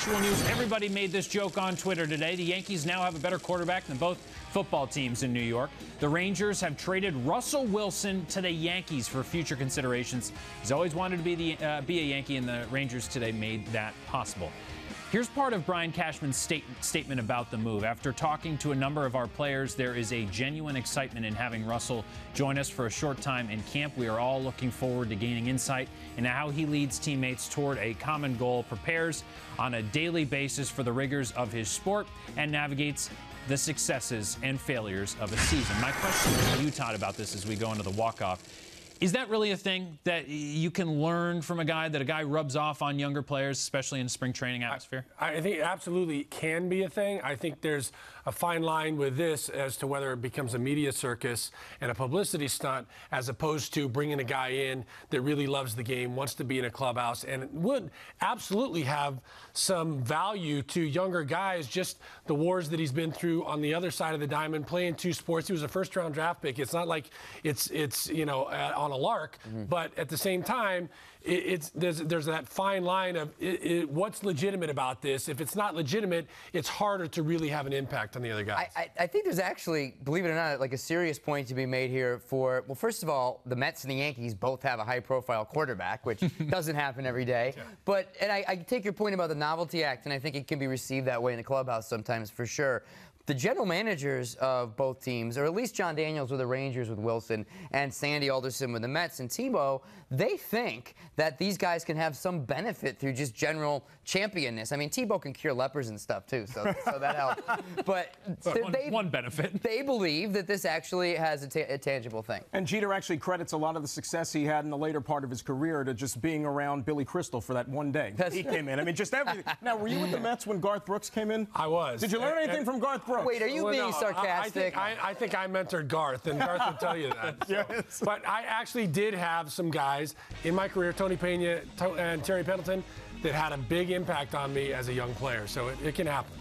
Actual news, everybody made this joke on Twitter today. The Yankees now have a better quarterback than both football teams in New York. The Rangers have traded Russell Wilson to the Yankees for future considerations. He's always wanted to be a Yankee, and the Rangers today made that possible. Here's part of Brian Cashman's statement about the move. After talking to a number of our players, there is a genuine excitement in having Russell join us for a short time in camp. We are all looking forward to gaining insight into how he leads teammates toward a common goal, prepares on a daily basis for the rigors of his sport, and navigates the successes and failures of a season. My question to you, Todd, about this as we go into the walk-off, is that really a thing that you can learn from a guy rubs off on younger players, especially in spring training atmosphere? I think it absolutely can be a thing. I think there's a fine line with this as to whether it becomes a media circus and a publicity stunt as opposed to bringing a guy in that really loves the game, wants to be in a clubhouse, and would absolutely have some value to younger guys, just the wars that he's been through on the other side of the diamond, playing two sports. He was a first-round draft pick. It's not like it's on a lark, but at the same time, there's that fine line of what's legitimate about this. If it's not legitimate, it's harder to really have an impact on the other guys. I think there's actually, believe it or not, like a serious point to be made here for, well, first of all, the Mets and the Yankees both have a high-profile quarterback, which doesn't happen every day. Yeah. And I take your point about the novelty act, and I think it can be received that way in the clubhouse sometimes, for sure. The general managers of both teams, or at least John Daniels with the Rangers with Wilson and Sandy Alderson with the Mets and Tebow, they think that these guys can have some benefit through just general championness. I mean, Tebow can cure lepers and stuff, too, so that helps. But one benefit. They believe that this actually has a tangible thing. And Jeter actually credits a lot of the success he had in the later part of his career to just being around Billy Crystal for that one day. He came in. I mean, just everything. Now, were you with the Mets when Garth Brooks came in? I was. Did you learn anything from Garth Brooks? Wait, are you being sarcastic? I think I mentored Garth, and Garth would tell you that. Yes. But I actually did have some guys in my career, Tony Pena and Terry Pendleton, that had a big impact on me as a young player. So it can happen.